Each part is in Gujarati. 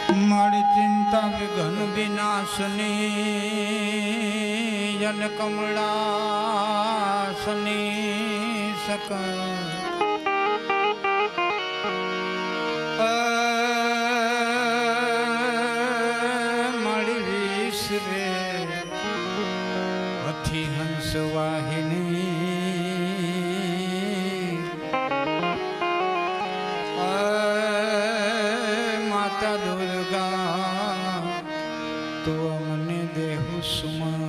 મારી ચિંતા વિઘન વિનાશની જન કમળાસની સકલ મારી વિશ રે અથી હંસ વાહિની માતા દુર્ગા તો મને દેહુ સુમા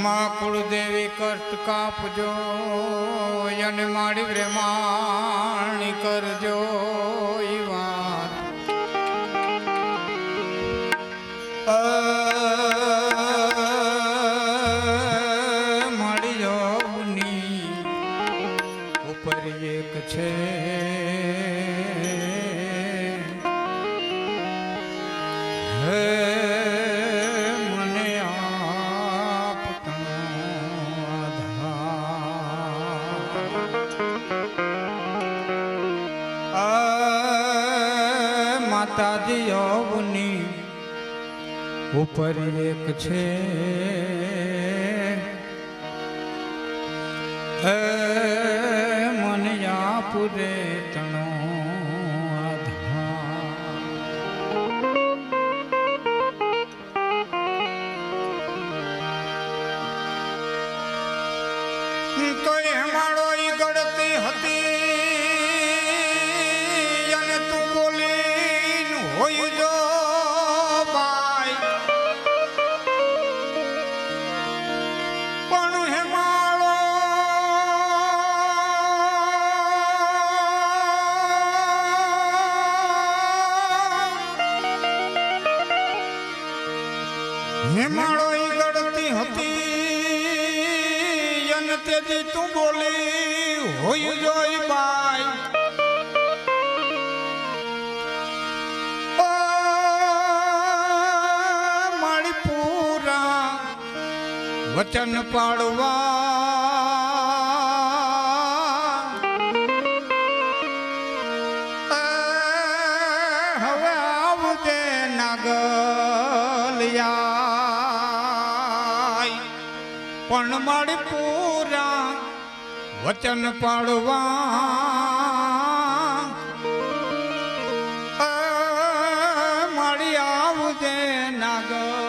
માં કુળદેવી કષ્ટ કાપજો અને મારી પ્રેમાણી કરજો ઈ વાત મારી જોગની ઉપર એક છે હે માતાજી યોગની ઉપર એક છે મને આપુરે તણો આધાર તો એ માળો ઈ ગળતી હતી અને તું બોલી હોય જો બાઈ પણ હે માળો હે માળો ઈ ગળતી હતી અને તેથી તું બોલી હોય જોઈ બાઈ વચન પાડવા હવે આવજે નાગલિયા પણ મારી પૂરા વચન પાડવા મારી આવજે નાગલિયા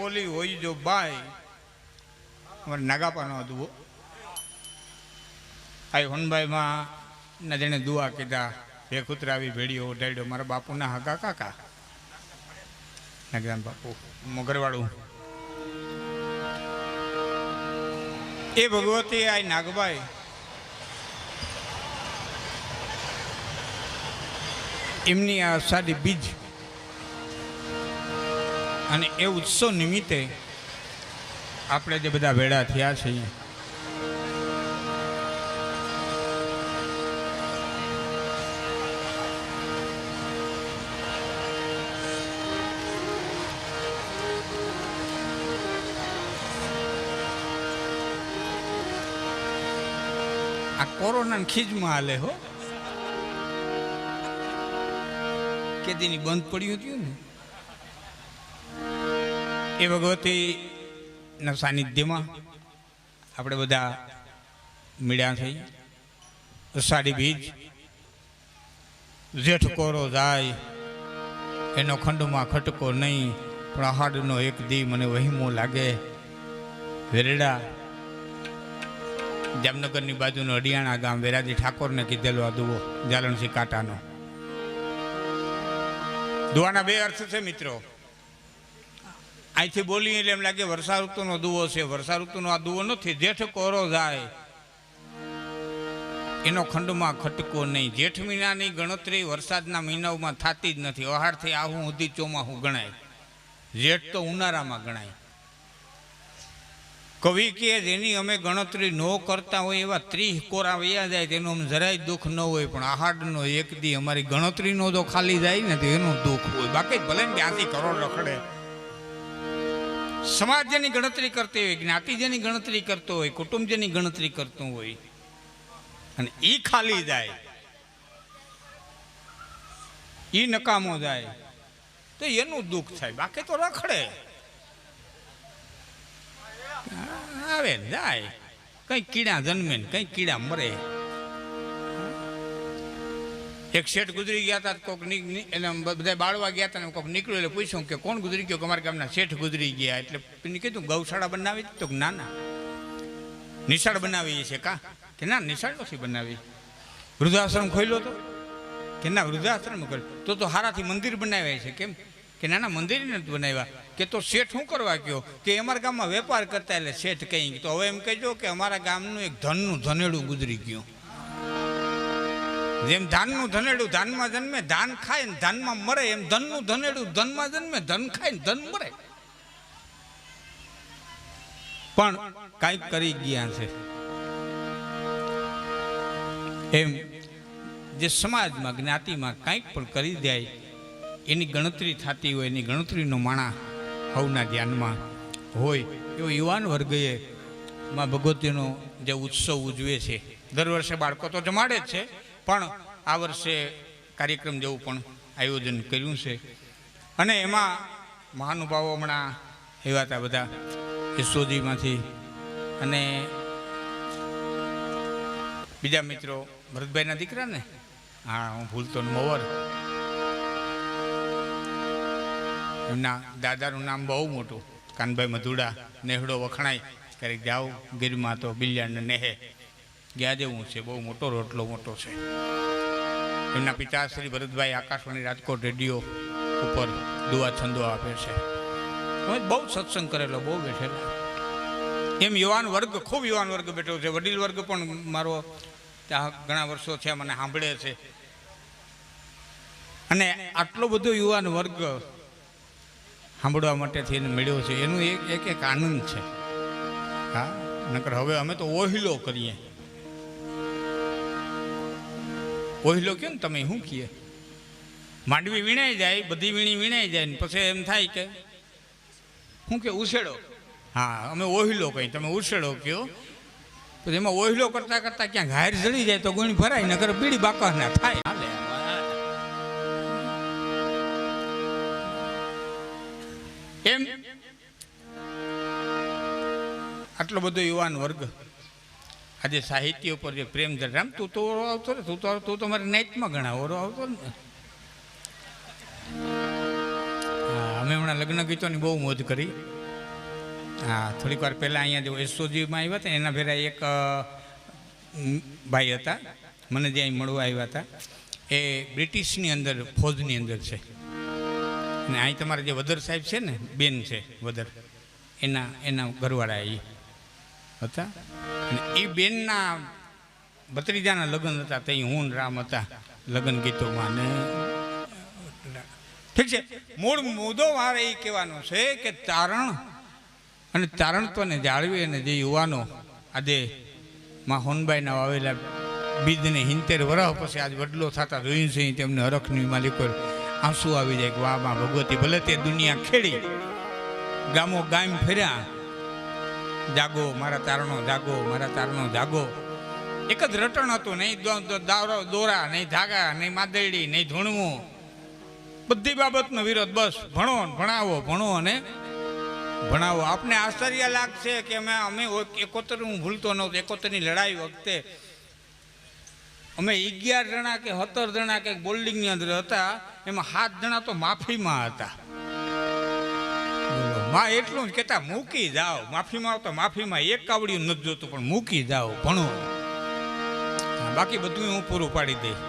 બોલી હોય જો બાય અમારે નાગાપાનો દુઓ આ હોનભાઈમાં ના જેને દુઆ કીધા બે કૂતરાવી ભેડીઓ ઓઢાડ્યો મારા બાપુના હગા કાકા નાગરામ બાપુ મોગરવાળું એ ભગવતી આ નાગભાઈ એમની આ અષાઢી બીજ અને એ ઉત્સવ નિમિત્તે આપણે જે બધા ભેળા થયા છીએ આ કોરોના ખીજમાં હાલે હો કેદીની બંધ પડ્યું હતું ને એ ભગવતીના સાનિધ્યમાં આપણે બધા મળ્યા થઈ અષાઢી બીજ જેઠ કોરો જાય એનો ખંડમાં ખટકો નહીં પણ આહાડનો એક દી મને વહીમો લાગે વેરડા જામનગરની બાજુનું હડિયાણા ગામ વેરાજી ઠાકોરને કીધેલો આ દુઓ જાલણસિંહ કાંટાનો દુઆના બે અર્થ છે મિત્રો અહીંથી બોલી એટલે એમ લાગે વર્ષા ઋતુનો દુઓ છે વર્ષા ઋતુનો આ દુઓ નથી જેઠ કોરો જાય એનો ખંડમાં ખટકો નહીં જેઠ મહિનાની ગણતરી વરસાદના મહિનાઓમાં થતી જ નથી અહાડથી આવું સુધી ચોમાસું ગણાય જેઠ તો ઉનાળામાં ગણાય કવિ કે જેની અમે ગણતરી ન કરતા હોય એવા 30 કોરા વયા જાય તેનું અમને જરાય દુઃખ ન હોય પણ આહાડનો એક દી અમારી ગણતરીનો જો ખાલી જાય ને તો એનું દુઃખ હોય બાકી ભલે ને 82 કરોડ રખડે સમાજ જેની ગણતરી કરતી હોય જ્ઞાતિ જેની ગણતરી કરતો હોય કુટુંબ જેની ગણતરી કરતું હોય અને એ ખાલી જાય એ નકામો જાય તો એનું દુઃખ થાય બાકી તો રખડે આવે જાય કઈ કીડા જન્મે ને કઈ કીડા મરે એક શેઠ ગુજરી ગયા હતા કોક એટલે બધા બાળવા ગયા હતા ને કોક નીકળ્યું એટલે પૂછ્યું કે કોણ ગુજરી ગયો અમારા ગામના શેઠ ગુજરી ગયા એટલે કીધું ગૌશાળા બનાવી તો ના ના નિશાળ બનાવી છે કા કે ના નિશાળ નથી બનાવી વૃદ્ધાશ્રમ ખોલ્યો તો કે ના વૃદ્ધાશ્રમ ખોલ્યો તો હારાથી મંદિર બનાવ્યા છે કેમ કે નાના મંદિર નથી બનાવ્યા કે તો શેઠ શું કરવા ગયો કે અમારા ગામમાં વેપાર કરતા એટલે શેઠ કહી તો હવે એમ કહેજો કે અમારા ગામનું એક ધનનું ધનેડું ગુજરી ગયું જેમ ધાનનું ધનેડું ધાનમાં જન્મે ધાન ખાય ને ધાનમાં મરે એમ ધનનું ધનેડું ધનમાં જન્મે ધન ખાય ને ધન મરે પણ કંઈક કરી ગયા છે એમ જે સમાજમાં જ્ઞાતિમાં કંઈક પણ કરી જાય એની ગણતરી થતી હોય એની ગણતરીનો માણા સૌના ધ્યાનમાં હોય એવો યુવાન વર્ગએ માં ભગવતીનો જે ઉત્સવ ઉજવે છે દર વર્ષે બાળકો તો જમાડે જ છે પણ આ વર્ષે કાર્યક્રમ જેવું પણ આયોજન કર્યું છે અને એમાં મહાનુભાવો હમણાં એવા હતા બધા યશોદીમાંથી અને બીજા મિત્રો ભરતભાઈના દીકરા ને હા હું ભૂલતો મોવર એમના દાદાનું નામ બહુ મોટું કાનભાઈ મધુડા નેહડો વખણાય ક્યારેક જાઓ ગીરમાં તો બિલ્યાણ નેહે ગયા જેવું છે બહુ મોટો રોટલો મોટો છે એમના પિતા શ્રી ભરતભાઈ આકાશવાણી રાજકોટ રેડિયો ઉપર દુઆ છંદો આપે છે બહુ સત્સંગ કરેલો બહુ બેઠેલા એમ યુવાન વર્ગ ખૂબ યુવાન વર્ગ બેઠો છે વડીલ વર્ગ પણ મારો ત્યાં ઘણા વર્ષો છે મને સાંભળે છે અને આટલો બધો યુવાન વર્ગ સાંભળવા માટે થઈને મળ્યો છે એનું એક એક આનંદ છે હા નકર હવે અમે તો ઓહિલો કરીએ ઓહિલો કે ને તમે શું કહીએ માંડવી વીણાઈ જાય બધી વીણી વીણાઈ જાય ને પછી એમ થાય કે શું કે ઉછેડો હા અમે ઓહિલો કહી તમે ઉછેડો કહો પછી એમાં ઓહિલો કરતા કરતા ક્યાંક હાર જડી જાય તો ગુણી ભરાય નકર બીડી બાકા ના થાય હાલે એમ આટલો બધો યુવાન વર્ગ આજે સાહિત્ય ઉપર જે પ્રેમ રામ તું તો આવતો ને તું તો મારી નાઇટમાં ઘણા ઓરો આવતો ને હા અમે હમણાં લગ્ન ગીતોની બહુ મોજ કરી હા, થોડીક વાર પહેલાં અહીંયા જો એસઓજીમાં આવ્યા હતા એના ભેરા એક ભાઈ હતા, મને જે અહીં મળવા આવ્યા હતા, એ બ્રિટિશની અંદર ફૌજની અંદર છે. અને અહીં તમારા જે વદર સાહેબ છે ને, બેન છે વદર, એના ઘરવાળા એ હતા. અને એ બેનના ભત્રીજાના લગ્ન હતા, તે હું ને રામ હતા લગ્ન ગીતોમાં. ને ઠીક છે, મૂળ મુદ્દો મારે એ કહેવાનો છે કે તારણ અને તારણત્વને જાળવી અને જે યુવાનો આજે માં હોનબાઈના વાવેલા બીજને 70 વર્ષ પછી આજ વડલો થતા જોયું છે, તેમને હરખની માલિકો આંસુ આવી જાય કે વાહ માં ભગવતી, ભલે તે દુનિયા ખેડી, ગામો ગામ ફર્યા, જાગો મારા તારણો જાગો, મારા તારણો જાગો. એક જ રટણ હતું, નહીં દોરા, નહીં ધાગા, નહીં માદરડી, નહીં ધૂણવું, બધી બાબતનો વિરોધ. બસ ભણો ભણાવો, ભણો અને ભણાવો. આપને આશ્ચર્ય લાગશે કે અમે 71, હું ભૂલતો નહોતો, 71ની લડાઈ વખતે અમે 11 જણા કે 17 જણા કે બોલ્ડિંગની અંદર હતા, એમાં 7 જણા તો માફીમાં હતા. માં એટલું જ કહેતા, મૂકી જાઓ, માફીમાં તો માફીમાં એક કાવડિયું નથી જોતું, પણ મૂકી જાઓ, ભણો. બાકી બધું હું પૂરું પાડી દઈશ.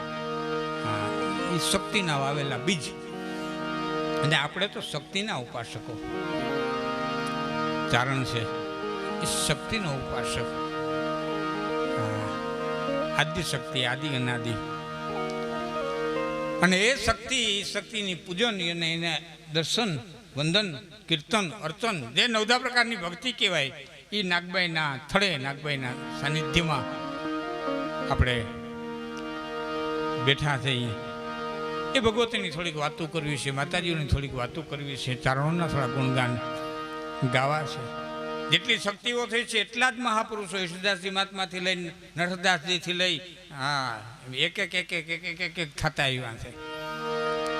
હા, એ શક્તિના વાવેલા બીજ. અને આપણે તો શક્તિના ઉપાસકો. ચારણ છે એ શક્તિનો ઉપાસક. આદિ શક્તિ, આદિ અનાદિ. અને એ શક્તિની પૂજન અને એને દર્શન, વંદન, કીર્તન, અર્ચન, જે 9 પ્રકારની ભક્તિ કહેવાય, એ નાગબાઈના થળે, નાગબાઈના સાનિધ્યમાં આપણે બેઠા છીએ. એ ભગવતીની થોડીક વાતો કરવી છે, માતાજીઓની થોડીક વાતો કરવી છે, ચારણોના થોડા ગુણગાન ગાવા છે. જેટલી શક્તિઓ થઈ છે એટલા જ મહાપુરુષો, યશુદાસજી મહાત્માથી લઈને નરસદાસજીથી લઈ, હા, એક થતા આવ્યા છે.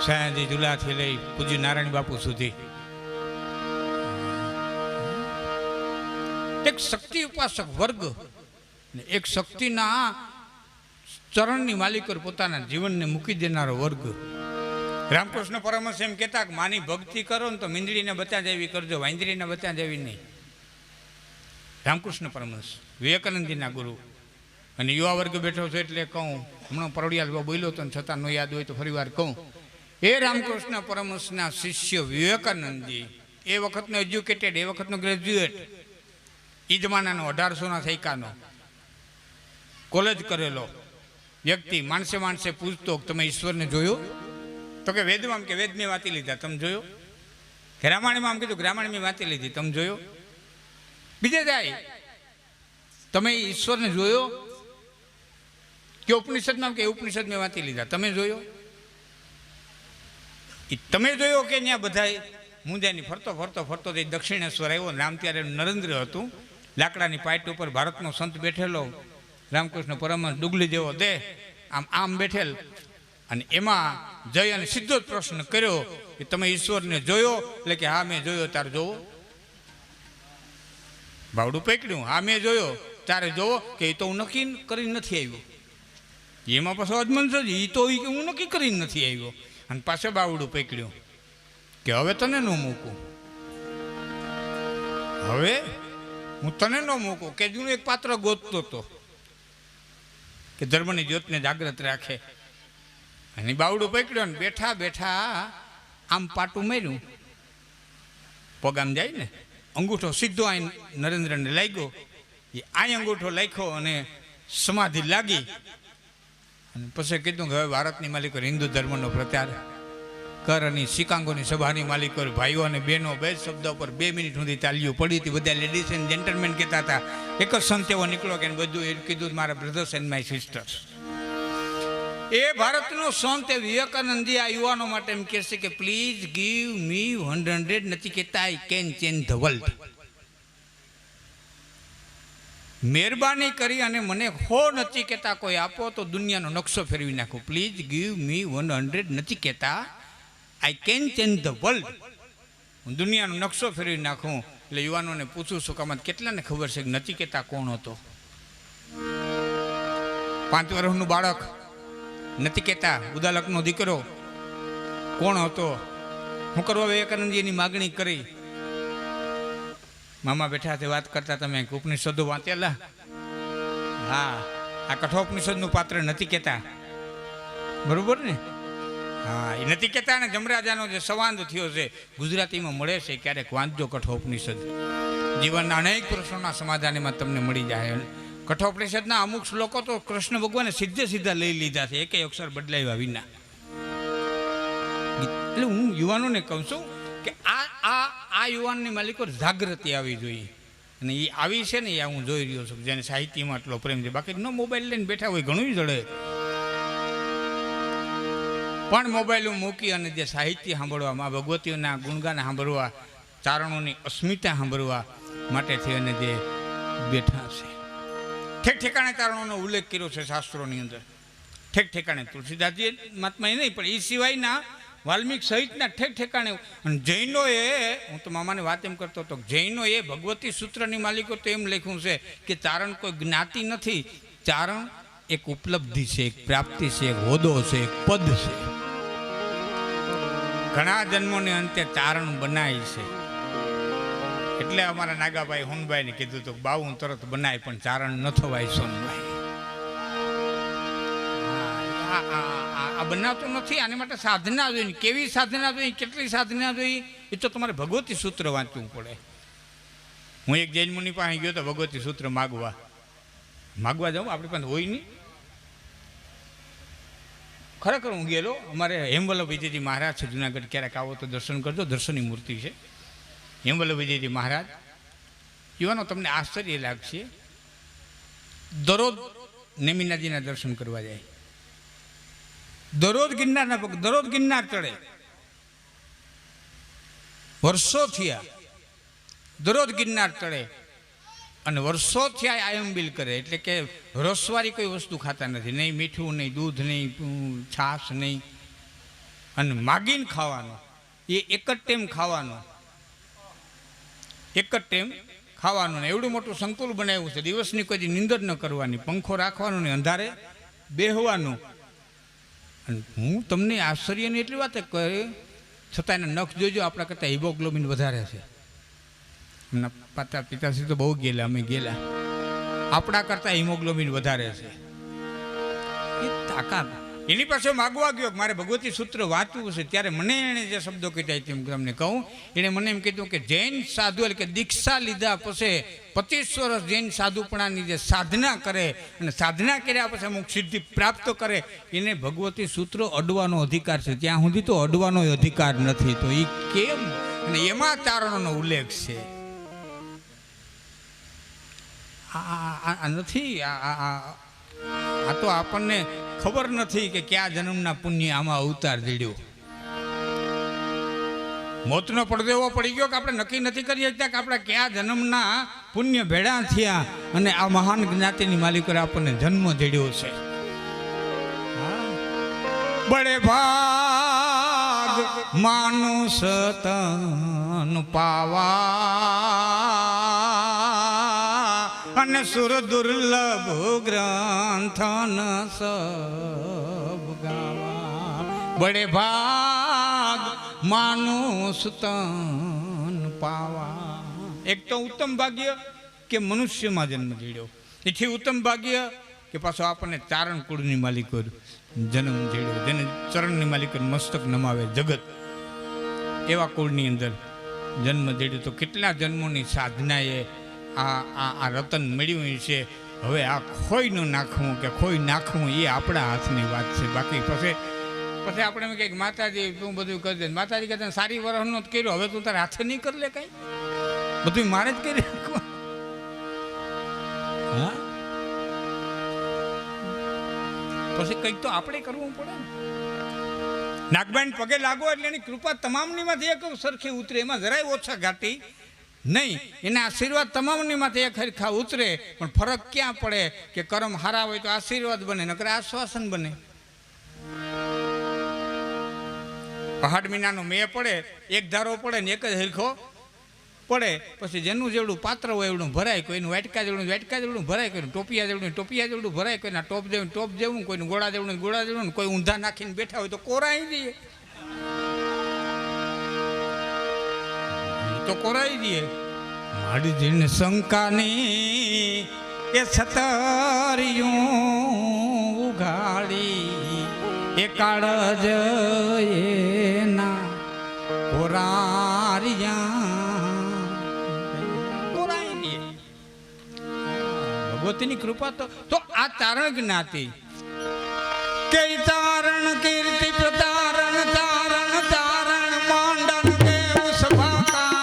સયાજી ઝુલાથી લઈ પૂજ્ય નારાયણ બાપુ સુધી. એક શક્તિ ઉપાસક વર્ગ, એક શક્તિના ચરણની માલિકો પોતાના જીવનને મૂકી દેનારો વર્ગ. રામકૃષ્ણ પરમહંસ એમ કહેતા કે માની ભક્તિ કરો ને તો મીંદડીને બચા જેવી કરજો, વાંદરીને બચા જેવી નહીં. રામકૃષ્ણ પરમહંસ, વિવેકાનંદજીના ગુરુ. અને યુવા વર્ગ બેઠો છે એટલે કહું, હમણાં પરોડિયા બોલ્યો તો છતાં ન યાદ હોય તો ફરી વાર કહું, એ રામકૃષ્ણ પરમહંસના શિષ્ય વિવેકાનંદજી, એ વખતનો એજ્યુકેટેડ, એ વખતનો ગ્રેજ્યુએટ, એ જમાનાનો 1800ના સૈકાનો કોલેજ કરેલો વ્યક્તિ, માણસે પૂછતો તમે ઈશ્વરને જોયો? તો કે વેદમાં, કે વેદ મેં વાંચી લીધા, તમે જોયો? કે રામાયણમાં આમ કીધું કે રામાયણ મેં વાંચી લીધી, તમે જોયો? બીજે જાય, તમે ઈશ્વરને જોયો? કે ઉપનિષદમાં, કે ઉપનિષદ મેં વાંચી લીધા, તમે જોયો? તમે જોયો કે ત્યાં બધા મુંજાની ફરતો દક્ષિણેશ્વર આવ્યો. રામ ત્યારે નરેન્દ્ર હતું, લાકડાની પાઇટ ઉપર ભારતનો સંત બેઠેલો, રામકૃષ્ણ પરમહંસ ડુગલી જેવો દેહ, આમ બેઠેલ. અને એમાં જઈ અને સીધો જ પ્રશ્ન કર્યો કે તમે ઈશ્વરને જોયો? એટલે કે હા મેં જોયો, તારે જોવો? બાવડું પકડ્યું, હા મેં જોયો, તારે જોવો? કે એ તો હું નક્કી કરીને નથી આવ્યો. એમાં પાછો અજમન છે, એ તો હું નક્કી કરીને નથી આવ્યો. અને પાછો બાવડું પકડ્યું કે હવે તને ન મૂકું, હવે હું તને ન મૂકું. કે જૂનું એક પાત્ર ગોતતો હતો કે ધર્મની જ્યોતને જાગ્રત રાખે. અને બાવડું પકડ્યો ને બેઠા બેઠા આમ પાટું માર્યું, પગ આમ જાય ને, અંગૂઠો સીધો આ નરેન્દ્રને લાગ્યો. એ આ અંગૂઠો લાખ્યો અને સમાધિ લાગી. અને પછી કીધું કે હવે ભારતની માલિકો હિન્દુ ધર્મનો પ્રચાર કર. અને શિકાગોની સભાની માલિકો ભાઈઓ અને બહેનો બે શબ્દ પર 2 મિનિટ સુધી તાલીઓ પડી હતી. બધા લેડીઝ એન્ડ જેન્ટલમેન કહેતા હતા. એક જ સંત એવો નીકળો કે બધું એ કીધું મારા બ્રધર્સ એન્ડ માય સિસ્ટર્સ. એ ભારતનો સંત વિવેકાનંદજી આ યુવાનો માટે એમ કહે છે કે પ્લીઝ ગીવ મી 100, નથી કહેતા I can change the world. મહેરબાની કરી અને મને 100 નથી કહેતા કોઈ આપો તો દુનિયાનો નકશો ફેરવી નાખું. પ્લીઝ ગીવ મી 100, નથી કહેતા I can change the world. હું દુનિયાનો નકશો ફેરવી નાખું. એટલે યુવાનોને પૂછું છું કે આમાં કેટલાને ખબર છે કે નથી કહેતા કોણ હતો? 5 વર્ષનું બાળક, નથી કહેતા ઉદાલકનો દીકરો કોણ હતો? હું કરવા વિવેકાનંદજી એની માગણી કરી. મામા બેઠા તે વાત કરતા, તમે ઉપનિષદો વાંચેલા? હા, આ કઠોપનિષદનું પાત્ર નથી કહેતા, બરોબર ને? હા, એ નથી કહેતા ને. જમરાજાનો જે સંવાદ થયો છે ગુજરાતીમાં મળે છે, ક્યારેક વાંચજો કઠોપનિષદ. જીવનના અનેક પ્રશ્નોના સમાધાન એમાં તમને મળી જાય. કઠોપનિષદના અમુક શ્લોકો તો કૃષ્ણ ભગવાને સીધે સીધા લઈ લીધા છે, એકેય અક્ષર બદલાવ્યા વિના. એટલે હું યુવાનોને કહું છું કે આ યુવાનની માલિકો જાગૃતિ આવી જોઈએ, અને એ આવી છે ને, એ હું જોઈ રહ્યો છું, જેને સાહિત્યમાં આટલો પ્રેમ છે. બાકી નો મોબાઈલ લઈને બેઠા હોય ઘણું જડે, પણ મોબાઈલ મૂકી અને જે સાહિત્ય સાંભળવા, મા ભગવતીઓના ગુણગાન સાંભળવા, ચારણોની અસ્મિતા સાંભળવા માટેથી અને જે બેઠા છે. ઠેક ઠેકાણે ચારણોનો ઉલ્લેખ કર્યો છે શાસ્ત્રોની અંદર, ઠેક ઠેકાણે. તુલસીદાસજી મહાત્મા નહીં, પણ એ સિવાયના વાલ્મીક સહિતના ઠેક ઠેકાણે. અને જૈનોએ, હું તો મામાની વાત એમ કરતો હતો, જૈનોએ ભગવતી સૂત્રની માલિકો તો એમ લખ્યું છે કે ચારણ કોઈ જ્ઞાતિ નથી, ચારણ એક ઉપલબ્ધિ છે, એક પ્રાપ્તિ છે, એક હોદો છે, એક પદ છે. ઘણા જન્મોને અંતે ચારણ બનાય છે. એટલે અમારા નાગાભાઈ હોનભાઈને કીધું હતું, બાવું તરત બનાય પણ ચારણ ન થવાય સોનભાઈ. આ બનાવતું નથી. આને માટે સાધના જોઈએ. કેવી સાધના જોઈએ, કેટલી સાધના જોઈએ, એ તો તમારે ભગવતી સૂત્ર વાંચવું પડે. હું એક જૈન મુનિ પાસે ગયો તો ભગવતી સૂત્ર માગવા જાઉં, આપણી પાસે હોય નહીં. ખરેખર હું ગયેલો. અમારે હેમવલ્લભ વિજયજી મહારાજ છે જુનાગઢ, ક્યારેક આવો તો દર્શન કરજો, દર્શનની મૂર્તિ છે હેમવલ્લભ વિજયજી મહારાજ. યુવાનો તમને આશ્ચર્ય લાગશે, દરરોજ નેમિનાજીના દર્શન કરવા જાય, દરરોજ ગિરનારના પગ, દરરોજ ગિરનાર ચડે, વર્ષો થયા દરરોજ ગિરનાર ચડે, અને વર્ષો થયા આયંબિલ કરે. એટલે કે રસવાળી કોઈ વસ્તુ ખાતા નથી, નહીં મીઠું, નહીં દૂધ, નહીં છાશ, નહીં. અને માગીને ખાવાનો, એ એક જ ટાઈમ ખાવાનો, એક જ ટાઈમ ખાવાનું. એવડું મોટું સંકુલ બનાવ્યું છે. દિવસની કોઈ નિંદર ન કરવાની, પંખો રાખવાનો ને અંધારે બેહવાનું. અને હું તમને આશ્ચર્યની એટલી વાત કહે, છતાં એના નખ જોજો, આપણા કરતાં હિમોગ્લોબિન વધારે છે. એમના પિતાશ્રી તો બહુ ગયેલા, અમે ગયેલા, આપણા કરતાં હિમોગ્લોબિન વધારે છે. એ તાકાત. એની પાસે માગવા ગયો, મારે ભગવતી સૂત્ર વાંચવું છે. ત્યારે મને એણે જે શબ્દો કીધા તેમ તમને કહું. એણે મને એમ કીધું કે જૈન સાધુ, એટલે કે દીક્ષા લીધા પછી 25 વર્ષ જૈન સાધુપણાની જે સાધના કરે, અને સાધના કર્યા પછી અમુક સિદ્ધિ પ્રાપ્ત કરે, એને ભગવતી સૂત્ર અડવાનો અધિકાર છે. ત્યાં સુધી તો અડવાનો અધિકાર નથી. તો એ કેમ? અને એમાં ચારણોનો ઉલ્લેખ છે. આ નથી, આ તો આપણને ખબર નથી કે કયા જન્મના પુણ્ય આમાં અવતાર દીડ્યો. મોતનો પડદો એવો પડી ગયો કે આપણે નક્કી નથી કરી શકતા કે આપણે કયા જન્મના પુણ્ય ભેળા થયા અને આ મહાન જ્ઞાતિની માલિકોએ આપણને જન્મ દીડ્યો છે. બડે ભાગ માનુષ તન પાવા અને સુર દુર્લભ ગ્રંથન સબ ગાવા. બડે ભાગ માનુષ તન પાવા. એક તો ઉત્તમ ભાગ્ય કે મનુષ્યમાં જન્મ લીધો, એથી ઉત્તમ ભાગ્ય કે પાછો આપણને ચારણ કુળની માલિકો જન્મ લીધો, જેને ચરણની માલિકો મસ્તક નમાવે જગત, એવા કુળની અંદર જન્મ લીધો. તો કેટલા જન્મોની સાધનાએ આ રતન મેળવ્યું છે. હવે આ ખોઈ ન નાખવું કે ખોઈ નાખવું એ આપણા હાથની વાત છે. બાકી પછી આપણે એમ કહે માતાજી તું બધું કરી દે. માતાજી કહેતા સારી વરહનો જ કર્યો, હવે તું તારા હાથે નહીં કરી લે કઈ, બધું મારે જ કરી નાખવું. હા, પછી કંઈક તો આપણે કરવું પડે ને. નાગબાઈ પગે લાગો એટલે એની કૃપા તમામની માંથી એક સરખી ઉતરે, એમાં જરાય ઓછા ઘાટી નહીં. એના આશીર્વાદ તમામની માથે એક હરખા ઉતરે. પણ ફરક ક્યાં પડે કે કર્મ હારા હોય તો આશીર્વાદ બને, નકર આશ્વાસન બને. પહાડ મીનાનો મેં પડે, એક ધારો પડે ને એક જ હરખો પડે. પછી જેનું જેવડું પાત્ર હોય એવડું ભરાય, કોઈનું વાટકા જેવડું ભરાય, કોઈનું ટોપિયા જેવડું ભરાય, કોઈના ટોપ જેવું, કોઈનું ગોળા જેવડું, કોઈ ઊંધા નાખીને બેઠા હોય તો કોરાઈ દઈએ, તો કોરાઈ દઈએ. મારી જીન શંકાની એ સતરિયું ઉઘાડી એ કાળ જયના ભગવતીની કૃપા તો આ તારણ જ્ઞાતિ કે તારણ કીર્તિ પ્રતારણ તારણ તારણ માંડન દેવ સભાકા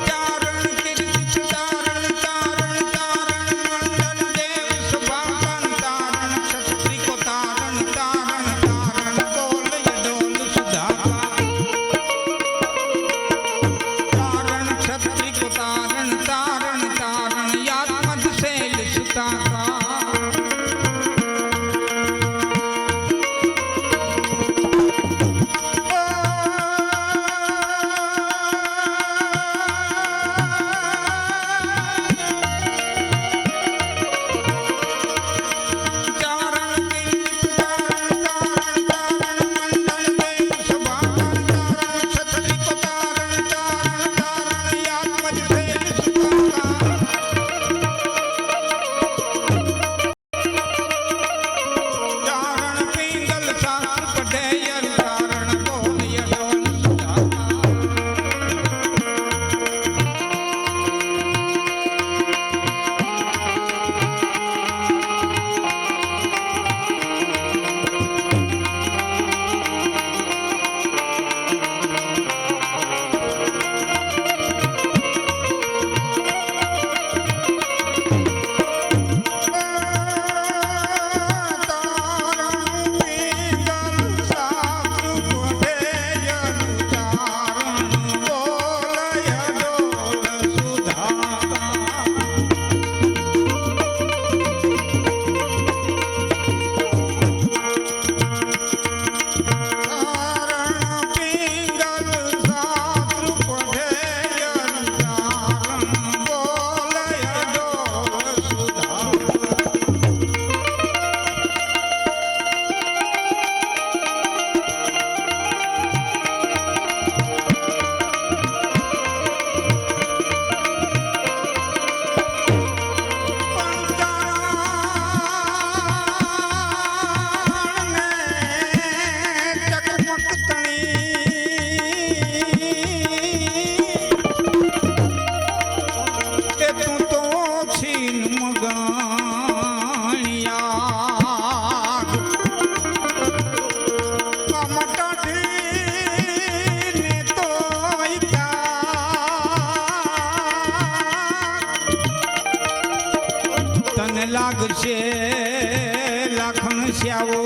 તારણ કીર્તિ પ્રતારણ તારણ તારણ માંડન દેવ સભાકા તારણ ક્ષત્રિય કો તારણ તારણ તારણ બોલય ડોલ સુધાકા તારણ ક્ષત્રિય કો તારણ તારણ તારણ યાદ મત શૈલ સુતાકા લાગશે લાખણ શ્યાવો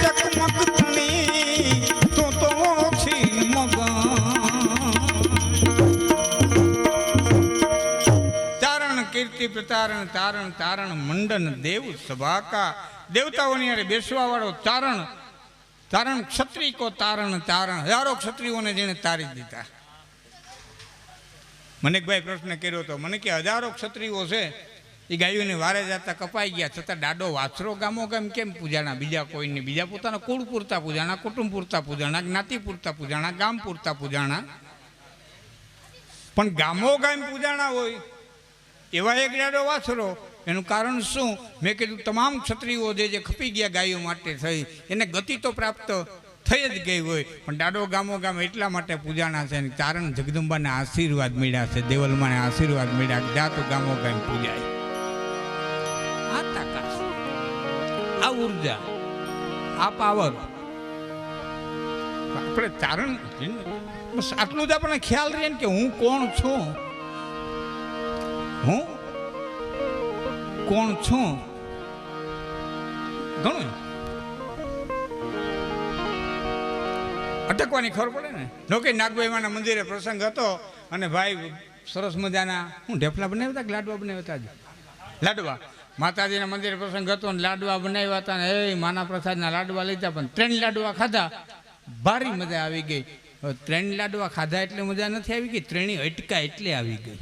ચકમક તણી તું તો ઓછી તારણ કીર્તિ પ્રતારણ તારણ તારણ મંડન દેવ સભાકા દેવતાઓની યારે બેસવા વાળો તારણ તારણ ક્ષત્રિય કો તારણ તારણ હજારો ક્ષત્રિયોને જેને તારી દીધા. મને એક ભાઈ પ્રશ્ન કર્યો હતો, મને કે હજારો ક્ષત્રિયો છે એ ગાયોને વારે જતા કપાઈ ગયા છતાં દાડો વાછરો ગામો ગામ કેમ પૂજાણા? બીજા કોઈને બીજા પોતાના કુળ પૂરતા પૂજાણા, કુટુંબ પૂરતા પૂજાણા, જ્ઞાતિ પૂરતા પૂજાણા, ગામ પૂરતા પૂજાણા, પણ ગામો ગામ પૂજાણા હોય એવા એક દાડો વાછરો. એનું કારણ શું? મેં કીધું તમામ ક્ષત્રિયો જે ખપી ગયા ગાયો માટે થઈ એને ગતિ તો પ્રાપ્ત થઈ જ ગઈ હોય, પણ દાડો ગામો ગામ એટલા માટે પૂજાણા છે. તારણ જગદંબાના આશીર્વાદ મળ્યા છે, દેવલમાને આશીર્વાદ મળ્યા, જાતો ગામો ગામ પૂજાય. આ તાકાત, આ ઉર્જા, આ પાવર આપણે તારણ બસ આટલું જ આપણને ખ્યાલ રહે ને કે હું કોણ છું, હું કોણ છું. ઘણું અટકવાની ખબર પડે ને. લોકે નાગભાઈમાના મંદિરે પ્રસંગ હતો અને ભાઈ સરસ મજાના હું ઢેફલા બનાવ્યા હતા કે લાડવા બનાવ્યા હતા? લાડવા. માતાજીના મંદિરે પ્રસંગ હતો અને લાડવા બનાવ્યા હતા ને એ માના પ્રસાદના લાડવા લીધા, પણ 3 લાડવા ખાધા, ભારી મજા આવી ગઈ. 3 લાડવા ખાધા એટલે મજા નથી આવી ગઈ, 3 અટકા એટલે આવી ગઈ.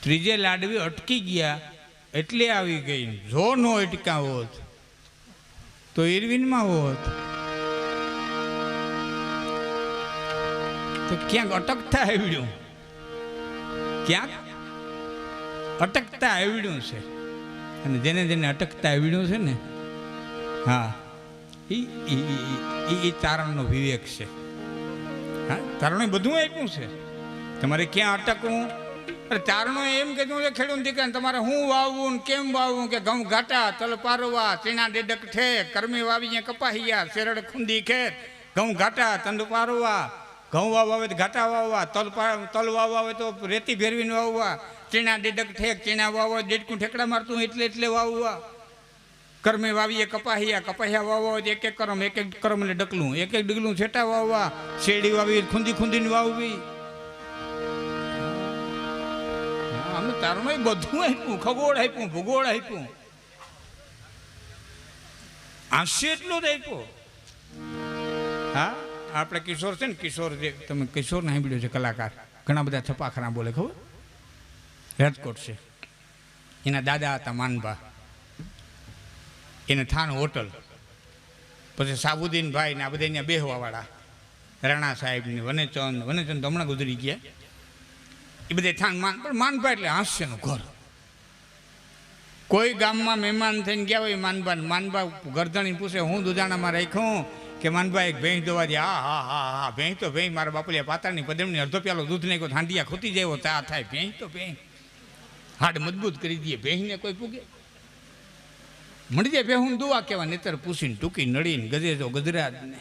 ત્રીજે લાડવી અટકી ગયા એટલે આવી ગઈ. જો નો અટકા હોત તો ઇરવિનમાં હોત તો ક્યાંક અટકતા આવડ્યું, ક્યાંક અટકતા આવડ્યું છે. અને જેને જેને અટકતા આવડ્યું છે ને, હા, એ તારણનો વિવેક છે. હા, તારણે બધું આપ્યું છે, તમારે ક્યાં અટકવું. અરે તારણો એમ કીધું છે ખેડૂત દીકરાને તમારે શું વાવવું ને કેમ વાવવું, કે ઘઉં ઘાટા, તલ પારવા, ચીણા ડેડક ઠેક, કરમી વાવીને કપાહિયા, શેરડ ખૂંદી ખેત, ઘઉં ઘાટા, તંદ પારવા, ઘઉં વાવવા હોય તો ઘાટા વાવવા, તલ વાવવા હોય તો રેતી ભેરવીને વાવવા, ચીણા ડેડક ઠેક, ચીણા વાવવા ડેડકું ઠેકડા મારતું એટલે વાવવા, કરમે વાવીએ કપાહિયા, કપાહિયા વાવવા હોય તો એક એક કરમ એટલે ડકલું, એક ડગલું છેટા વાવવા, શેરડી વાવી ખૂંદીને વાવવી. અમે તારણો બધું આપ્યું, ખગોળ આપ્યું, ભૂગોળ આપ્યું, હાસ્ય એટલું જ આપ્યું. હા, આપણે કિશોર છે ને, કિશોર જે તમે કિશોરને સાંભળ્યો છે, કલાકાર, ઘણા બધા છપાખરા બોલે, ખબર, રાજકોટ છે. એના દાદા હતા માનભા, એને થાન હોટલ, પછી સાબુદ્દીન ભાઈ ને આ બધા અહીંયા બેહવાવાળા, રાણા સાહેબ ને વનેચંદ તો હમણાં ગુજરી ગયા, એ બધે થાન માનભા એટલે હાસ્યનું ઘર. કોઈ ગામમાં મહેમાન થઈને ગયા હોય માનભા ગરદણી પૂછે હું દુધાણામાં રાખ્યું, કે માનભા એક ભેંસ દોવા દે. હા, ભેંસ તો ભેંસ, મારા બાપુલિયા પાતાળની પદમની અડધો પ્યાલો દૂધ નાખ્યો, હાંડિયા ખૂતી જાય તા થાય. ભેંસ તો ભેંસ, હાડ મજબૂત કરી દઈએ. ભેંસને કોઈ પૂગે મળી જાય. ભેહું દુઆ કહેવા, નેતર પૂછીને ટૂંકી નડીને ગજે તો ગજરાત ને.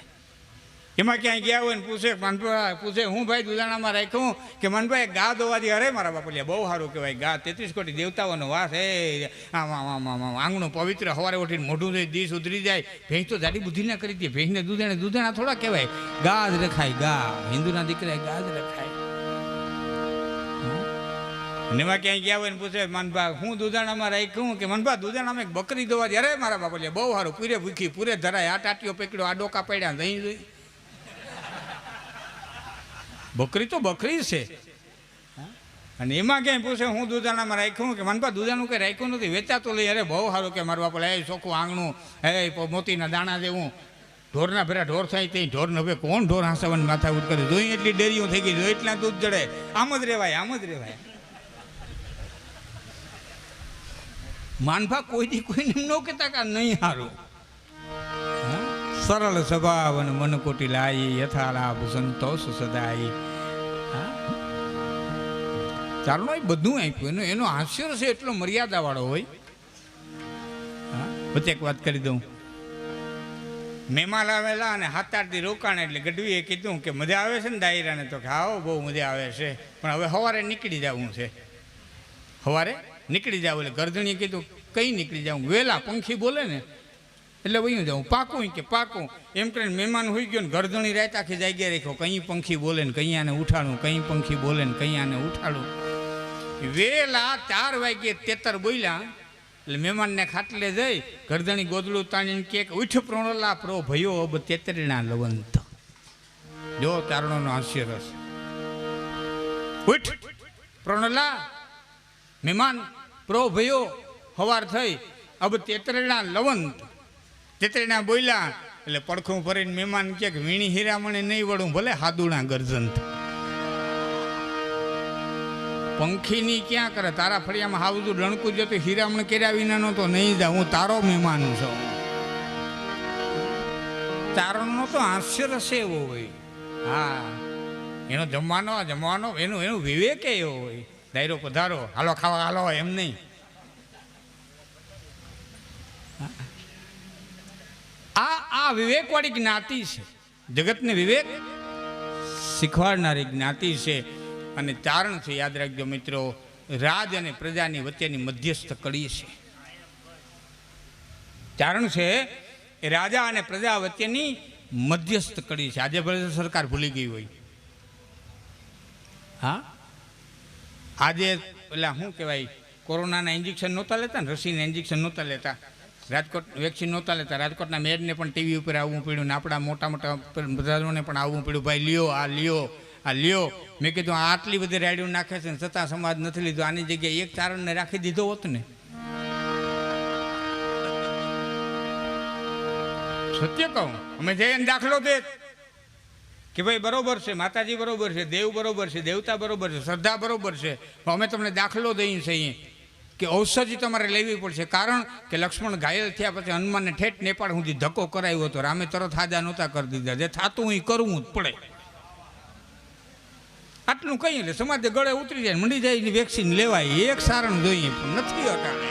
એમાં ક્યાંય ગયા હોય ને પૂછે માનભા, પૂછે હું ભાઈ દુધાણામાં રાખ્યું, કે માનભાઈ ગા દોવા દે. અરે મારા બાપુલિયા બહુ સારું કહેવાય, ગા 33 કોટી દેવતાઓનો વાસ, આંગણું પવિત્ર, સવારે ઉઠીને મોઢું થઈ દી સુધરી જાય. ભેંસ તો જાડી બુદ્ધિ ના કરી દે. ભેંસને દુધાણા થોડા કહેવાય, ગા જ રખાય, ગા, હિન્દુના દીકરા ગા જ રખાય. અને એમાં ક્યાંય ગયા હોય ને પૂછે માનભા હું દુધાણામાં રાખ્યું, કે માનભા દુધાણામાં એક બકરી દોવા દે. અરે મારા બાપુલિયા બહુ સારું, પૂરે ભૂખી, પૂરે ધરાય, આ ટાટીઓ પકડ્યો, આ ડોકા પડ્યા, દહીં જોઈ. બકરી તો બકરી છે. અને એમાં ક્યાંય પૂછે હું દુધાણામાં રાખ્યું, કે માનભા દુધાણું કંઈ રાખ્યું નથી, વેચાતો લઈ. અરે બહુ સારું, કે મારા બાપા એ ચોખ્ખું આંગણું, મોતીના દાણા જેવું, ઢોરના ભેરા ઢોર થાય તે ઢોર હવે કોણ ઢોર હાંસવાની માથા ઉઠ કરે. જોઈ એટલી ડેરીઓ થઈ ગઈ, જો એટલા દૂધ જડે, આમ જ રહેવાય. માનભા કોઈ દી કોઈને ન કહેતા કે નહીં સારું. સરળ સ્વભાવ અને મનકોટી લાઈ, યથાલાભ સંતોષ સદાઈ. ચારણો એ બધું આપ્યું. એનો હાસ્ય છે એટલો મર્યાદા વાળો હોય. વચ્ચે એક વાત કરી દઉં. મહેમાન આવેલા અને 7-8 દી રોકાણ, એટલે ગઢવીએ કીધું કે મજા આવે છે ને ડાયરાને, તો કે હા બહુ મજા આવે છે, પણ હવે સવારે નીકળી જવું છે. સવારે નીકળી જાવ. એટલે ગરદણીએ કીધું કઈ નીકળી જાઉં, વહેલા પંખી બોલે ને એટલે વયું જાઉં, પાકું કે પાકું એમ કરીને મહેમાન હોઈ ગયો ને ગરદણી રાત આખી જાગ્યા રાખ્યો. કઈ પંખી બોલે ને કઈ આને ઉઠાડું, કઈ પંખી બોલે ને કઈ આને ઉઠાડું. વહેલા 4 વાગ્યે 73 બોલ્યા. એટલે મહેમાનને ખાટલે જઈ ગરદણી ગોદડું તાણીને કે ઉઠ પ્રોણલા પ્રો ભયો અબ 73 લવંત. જો ચારણોનો હાસ્ય રસ. ઉઠ પ્રોણલા, મહેમાન પ્રો ભયો, હવાર થઈ, અબ 73 લવંત. 73 બોલ્યા એટલે પડખું ભરીને મહેમાન કે વીણી હીરામણે નહીં વળું, ભલે હાદુણા ગરજંત. પંખીની ક્યાં કરે, તારા ફળિયામાં હાવતું ડણકું જતું, હીરામણ કર્યા વિનાનો તો નહીં જા, હું તારો મહેમાન છું. ચારણનો તો હાસ્ય રસે એવો હોય. હા, એનો જમવાનો એનું વિવેક એવો હોય. દાયરો પધારો, હાલો ખાવા હાલો, એમ નહીં. આ વિવેકવાળી જ્ઞાતિ છે, જગતને વિવેક શીખવાડનારી જ્ઞાતિ છે. અને ચારણ છે, યાદ રાખજો મિત્રો, રાજ અને પ્રજાની વચ્ચેની મધ્યસ્થ કડી છે. ચારણ છે એ રાજા અને પ્રજા વચ્ચેની મધ્યસ્થ કડી છે. આજે ભલે સરકાર ભૂલી ગઈ હોય. હા, આજે પેલા શું કહેવાય, કોરોનાના ઇન્જેક્શન નહોતા લેતા ને, રસીના ઇન્જેક્શન નહોતા લેતા, રાજકોટ વેક્સિન નહોતા લેતા, રાજકોટના મેયરને પણ ટીવી ઉપર આવવું પડ્યું ને આપણા મોટા બધાને પણ આવવું પડ્યું, ભાઈ લ્યો આ લ્યો આ લ્યો મેં કીધું આટલી બધી રાયડું નાખે છે ને છતાં સમાજ નથી લીધો, આની જગ્યાએ એક ચારણને રાખી દીધો હોત ને. સત્ય કહું, અમે જઈને દાખલો દે કે ભાઈ બરોબર છે, માતાજી બરોબર છે, દેવ બરોબર છે, દેવતા બરોબર છે, શ્રદ્ધા બરોબર છે, અમે તમને દાખલો દઈએ છીએ કે ઔષધિ તમારે લેવી પડશે. કારણ કે લક્ષ્મણ ઘાયલ થયા પછી હનુમાનને ઠેઠ નેપાળ સુધી ધક્કો કરાવ્યો હતો, રામે તરત હાજા નહોતા કરી દીધા, જે થતું હું કરવું જ પડે. આટલું કહીએ એટલે સમાજે ગળે ઉતરી જાય, મંડી જાય એની વેક્સિન લેવાય, એક સારણ જોઈએ પણ નથી અટાણે.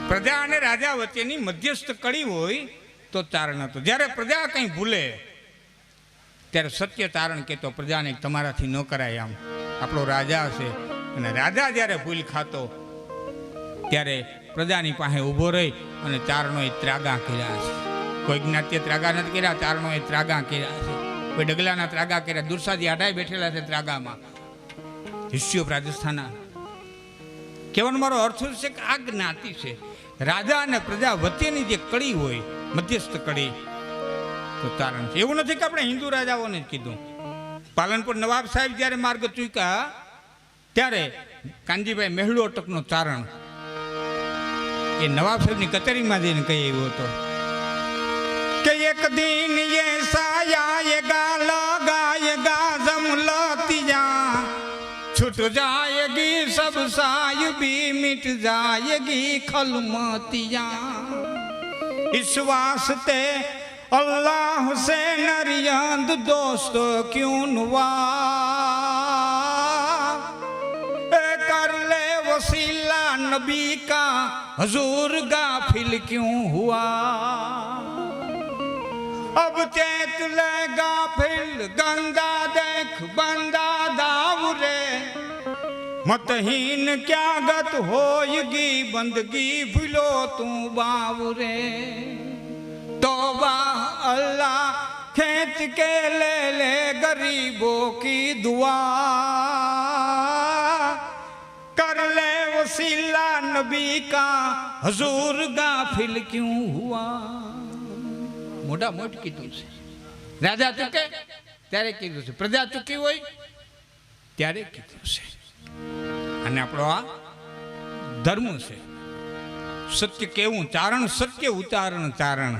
પ્રજા અને રાજા વચ્ચેની મધ્યસ્થ કડી હોય તો તારણ હતો. જ્યારે પ્રજા કંઈ ભૂલે ત્યારે સત્ય તારણ કહેતો પ્રજાને તમારાથી ન કરાય. આમ આપણો રાજા છે અને રાજા જ્યારે ભૂલ ખાતો ત્યારે પ્રજાની પાસે ઊભો રહી અને ચારણોએ ત્રાગા કર્યા છે. કોઈ જ્ઞાતિએ ત્રાગા નથી કર્યા, ચારણોએ ત્રાગા કર્યા છે. કોઈ ડગલાના ત્રાગા કર્યા, દુર્સાદી આડાય બેઠેલા છે ત્રાગામાં. હિસ્ટ્રી ઓફ રાજસ્થાનના કહેવાનો મારો અર્થ છે કે આ જ્ઞાતિ છે. રાજા અને પ્રજા વચ્ચેની જે કડી હોય, મધ્યસ્થ કડી, તો તારણ છે. એવું નથી કે આપણે હિન્દુ રાજાઓને જ કીધું. પાલનપુર નવાબ સાહેબ જ્યારે માર્ગ ચૂક્યા ત્યારે કાનજીભાઈ મેહુલો અટકનો તારણ એ નવાબ સાહેબની કચેરીમાં જઈને કહી આવ્યો હતો કે એક દિન એસા આયેગા लगाएगा जमलतियाँ छुट जाएगी सब साहिबी मिट जाएगी खलमतियाँ इस वास्ते अल्लाह से नरियंद दोस्त क्यों हुआ कर ले वसीला नबी का हजूर गाफिल क्यों हुआ अब चेत ले गाफिल गंगा देख बंदा दावरे मतहीन क्या गत होगी बंदगी भूलो तू बावरे तौबा अल्लाह खेच के ले गरीबों की दुआ कर ले वसीला नबी का हजूर गाफिल क्यों हुआ मोटा मोट कीधुं छे राजा चूके त्यारे कीधुं छे प्रजा चूकी होय त्यारे कीधुं छे अने आपणो आ धर्म छे सत्य केवुं चारण सत्य उच्चारण चारण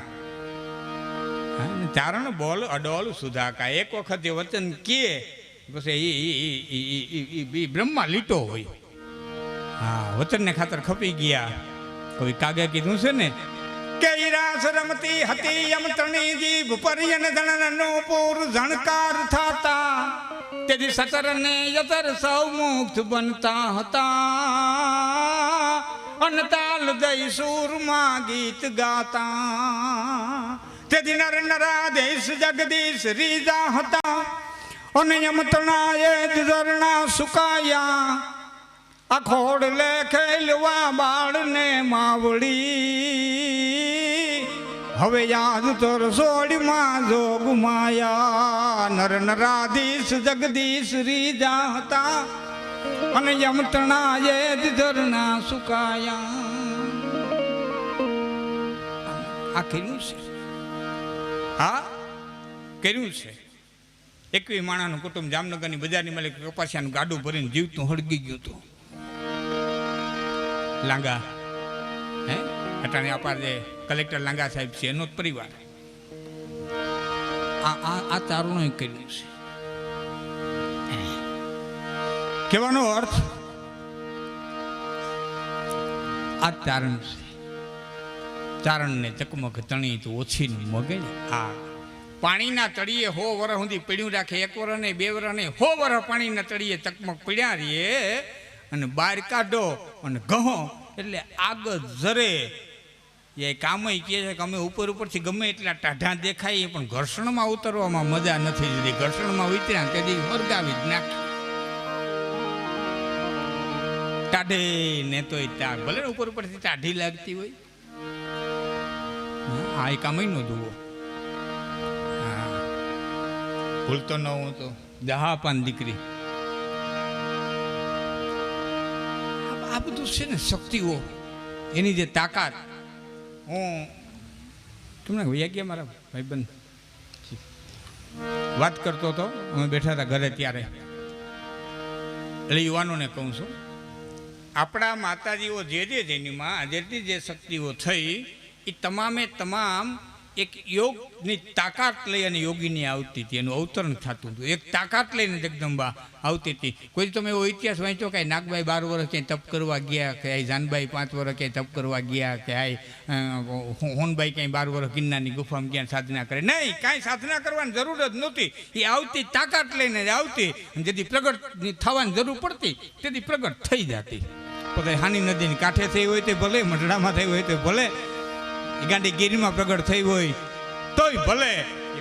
चारण बोल अडोल सुधाका एक वखत जे वचन के पछी ई ब्रह्मा लीटो होय हाँ वचन ने खातर खपी गया कोई कागे कीधुं छे ने के ईरास रमती हती यमतणी जीभ परियन धननो पूर झणकार थाता तेजी सतर ने यतर सौ मुक्त बनता हता अनताल दई सूरमा गीत गाता तेजी नर नराधीश जगदीश रीजा हता अन यमतणा ये झरना सुकाया अखोड़ ले खेलवा बाड़ ने मावड़ी हवे याद तो रसोड़ी मां जोग माया नर नराधीश जगदीश रीजा हता अन यमतणा ये झरना सुकाया आ केनु छे हाँ कर्યું છે 21 માણાનું કુટુંબ જામનગરની બજારની માલિક કપાસિયાનું ગાડું ભરીને જીવતું હળગી ગયું હતું લાંગા હે અટાણે આપા જે કલેક્ટર લાંગા સાહેબ છે એનો જ પરિવાર આ તારુણોએ કર્યું છે કહેવાનો અર્થ આ ચારણ છે ચારણને ચકમક તણી તો ઓછી મગે ને આ પાણીના તળિયે 100 વર્ષ સુધી પીડ્યું રાખે 1 વર્ષ નહીં 2 વર્ષ નહીં 100 વર્ષ પાણીના તળિયે ચકમક પીડ્યા રહીએ અને બહાર કાઢો અને ગહો એટલે આગ જરે એ કામય કહે છે કે અમે ઉપરથી ગમે એટલા ટાઢા દેખાય પણ ઘર્ષણમાં ઉતરવામાં મજા નથી જતી ઘર્ષણમાં ઉતર્યા તેથી વર્ગાવી જ નાખી ટાઢે ને તો ભલે ઉપરથી ટાઢી લાગતી હોય આ કામય નો જુઓ ભૂલતો ન હું તો દહાપાન દીકરી આ બધું છે ને શક્તિઓ એની જે તાકાત હું તમને વૈયા ગયા મારા ભાઈબંધ વાત કરતો હતો, અમે બેઠા હતા ઘરે ત્યારે. એટલે યુવાનોને કહું છું, આપણા માતાજીઓ જે જેની માં જેટલી જે શક્તિઓ થઈ એ તમામે તમામ એક યોગની તાકાત લઈ અને યોગીની આવતી હતી, એનું અવતરણ થતું હતું. એક તાકાત લઈને જગદંબા આવતી હતી. કોઈ તમે એવો ઇતિહાસ વાંચ્યો કે નાગબાઈ 12 વર્ષ ક્યાંય તપ કરવા ગયા, કે આ જાનબાઈ 5 વર્ષ ક્યાંય તપ કરવા ગયા, કે આ હોનબાઈ ક્યાંય 12 વર્ષ ગિરનારની ગુફામાં ક્યાંય સાધના કરે? નહીં, કાંઈ સાધના કરવાની જરૂર જ નહોતી. એ આવતી તાકાત લઈને જ આવતી, જેથી પ્રગટ થવાની જરૂર પડતી તેથી પ્રગટ થઈ જતી. પોતે હાની નદીની કાંઠે થઈ હોય તો ભલે, મઢડામાં થઈ હોય તો ભલે, ગાંડી ગીરમાં પ્રગટ થઈ હોય તોય ભલે,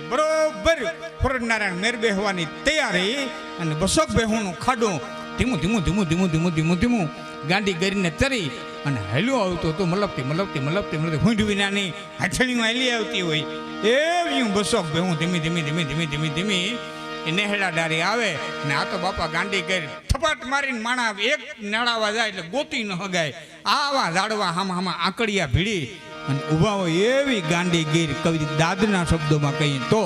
બરોબર ફરનારાયણ મેર બેહવાની તૈયારી અને 200 બેહુનું ખાડું ધીમું ધીમું ધીમું ધીમું ધીમું ધીમું ધીમું ગાંડી ગરીને તરી અને હેલું આવતું હતું. મલપતી મલપતી મલપતી મલપતી હુંડ વિનાની હાથણીમાં હેલી આવતી હોય એવી 200 બેહું ધીમી ધીમી ધીમી ધીમી ધીમી ધીમી એ નેહડા ડારી આવે ને આ તો બાપા ગાંડી કરી થપાટ મારીને માણા એક નડાવા જાય એટલે ગોતી ન હગાય. આવા ઝાડવા હામાં હામાં આંકડિયા ભીડી અને ઊભા હોય એવી ગાંડી ગીર. કવિ દાદના શબ્દોમાં કહીએ તો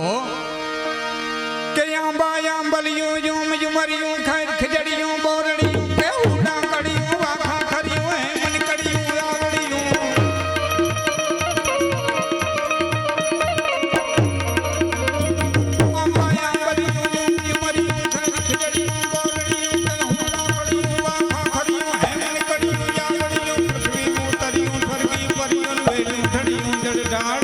કે આંબા આંબલિયું યુમ યુમરિયું ખાઈ ખજડિયું બોરડિયું કે ઉડા કડિયું વાખા ખરિયું હે મન કડિયું આવડિયું. આંબા આંબલિયું યુમરિયું ખાઈ ખજડિયું બોરડિયું કે ઉડા કડિયું વાખા ખરિયું હે મન કડિયું આવડિયું. પૃથ્વી ઉતરિયું સ્વર્ગી પરિયું વેલું ઠડિયું જડ ઢાળ